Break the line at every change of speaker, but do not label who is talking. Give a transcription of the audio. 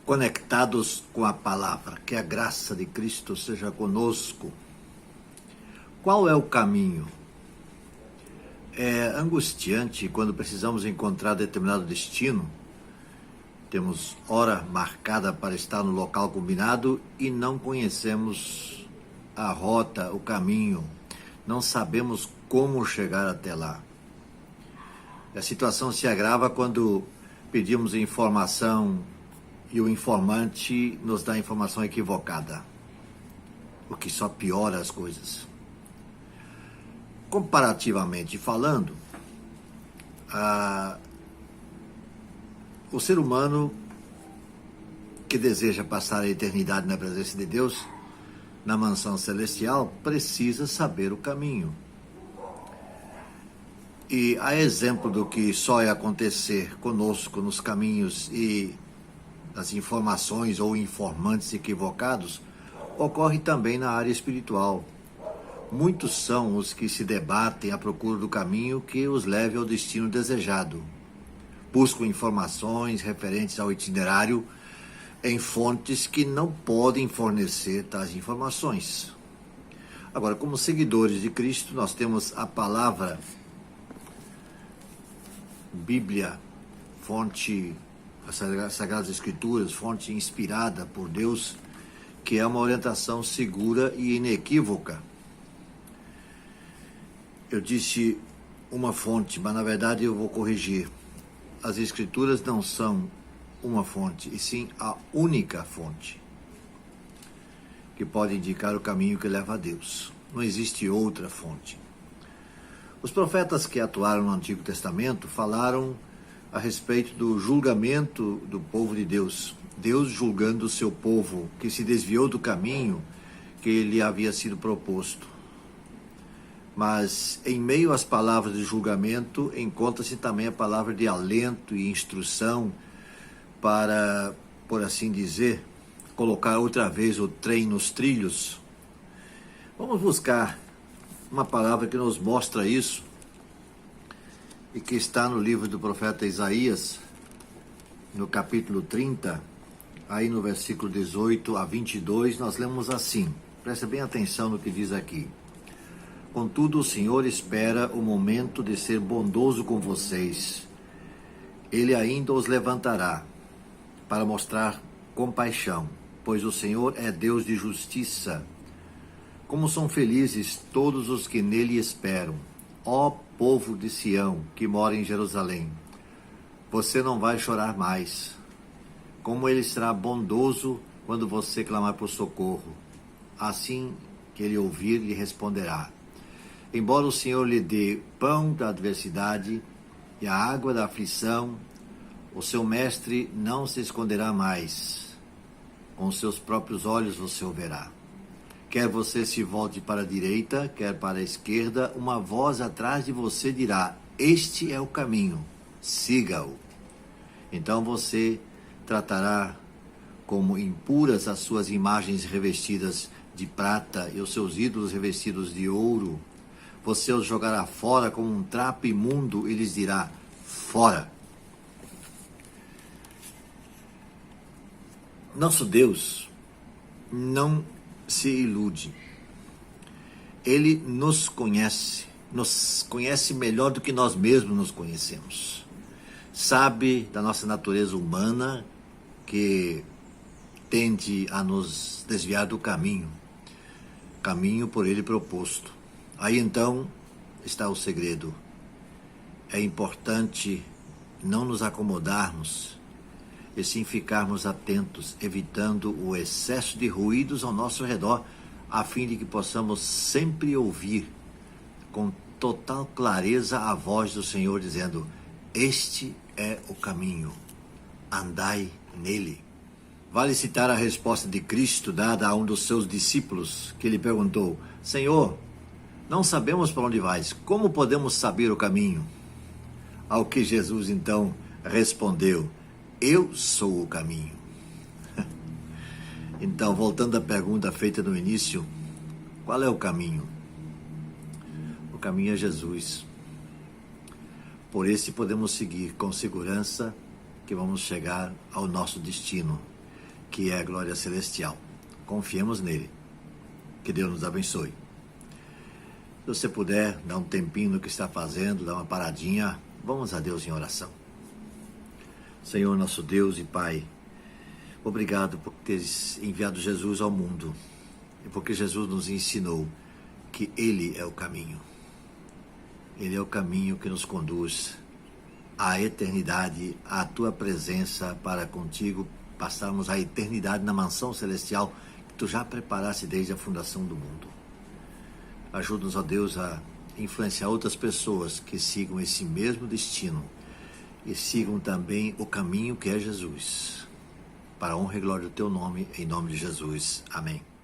conectados com a palavra. Que a graça de Cristo seja conosco. Qual é o caminho? É angustiante quando precisamos encontrar determinado destino. Temos hora marcada para estar no local combinado e não conhecemos a rota, o caminho. Não sabemos como chegar até lá. A situação se agrava quando pedimos informação e o informante nos dá a informação equivocada, o que só piora as coisas. Comparativamente falando, o ser humano que deseja passar a eternidade na presença de Deus, na mansão celestial, precisa saber o caminho. E a exemplo do que só é acontecer conosco nos caminhos e das informações ou informantes equivocados, ocorre também na área espiritual. Muitos são os que se debatem à procura do caminho que os leve ao destino desejado. Buscam informações referentes ao itinerário em fontes que não podem fornecer tais informações. Agora, como seguidores de Cristo, nós temos a palavra Bíblia, fonte, as Sagradas Escrituras, fonte inspirada por Deus, que é uma orientação segura e inequívoca. Eu disse uma fonte, mas na verdade eu vou corrigir. As Escrituras não são uma fonte, e sim a única fonte que pode indicar o caminho que leva a Deus. Não existe outra fonte. Os profetas que atuaram no Antigo Testamento falaram a respeito do julgamento do povo de Deus. Deus julgando o seu povo que se desviou do caminho que lhe havia sido proposto. Mas em meio às palavras de julgamento, encontra-se também a palavra de alento e instrução para, por assim dizer, colocar outra vez o trem nos trilhos. Vamos buscar uma palavra que nos mostra isso e que está no livro do profeta Isaías, no capítulo 30, aí no versículo 18 a 22, nós lemos assim, presta bem atenção no que diz aqui. Contudo, o Senhor espera o momento de ser bondoso com vocês. Ele ainda os levantará para mostrar compaixão, pois o Senhor é Deus de justiça. Como são felizes todos os que nele esperam, ó povo de Sião, que mora em Jerusalém. Você não vai chorar mais. Como ele será bondoso quando você clamar por socorro. Assim que ele ouvir, lhe responderá. Embora o Senhor lhe dê pão da adversidade e a água da aflição, o seu mestre não se esconderá mais. Com seus próprios olhos você o verá. Quer você se volte para a direita, quer para a esquerda, uma voz atrás de você dirá, este é o caminho, siga-o. Então você tratará como impuras as suas imagens revestidas de prata e os seus ídolos revestidos de ouro. Você os jogará fora como um trapo imundo e lhes dirá, fora. Nosso Deus não se ilude. Ele nos conhece melhor do que nós mesmos nos conhecemos. Sabe da nossa natureza humana que tende a nos desviar do caminho por ele proposto. Aí então está o segredo. É importante não nos acomodarmos e sim ficarmos atentos, evitando o excesso de ruídos ao nosso redor, a fim de que possamos sempre ouvir com total clareza a voz do Senhor dizendo, este é o caminho, andai nele. Vale citar a resposta de Cristo dada a um dos seus discípulos, que lhe perguntou, Senhor, não sabemos para onde vais, como podemos saber o caminho? Ao que Jesus então respondeu, eu sou o caminho. Então, voltando à pergunta feita no início, qual é o caminho? O caminho é Jesus. Por esse podemos seguir com segurança que vamos chegar ao nosso destino. que é a glória celestial. Confiemos nele. Que Deus nos abençoe. Se você puder, dar um tempinho no que está fazendo, dar uma paradinha, vamos a Deus em oração. Senhor, nosso Deus e Pai, obrigado por teres enviado Jesus ao mundo e porque Jesus nos ensinou que Ele é o caminho. Ele é o caminho que nos conduz à eternidade, à Tua presença para contigo passarmos a eternidade na mansão celestial que Tu já preparaste desde a fundação do mundo. Ajuda-nos, ó Deus, a influenciar outras pessoas que sigam esse mesmo destino e sigam também o caminho que é Jesus. Para a honra e glória do Teu nome, em nome de Jesus. Amém.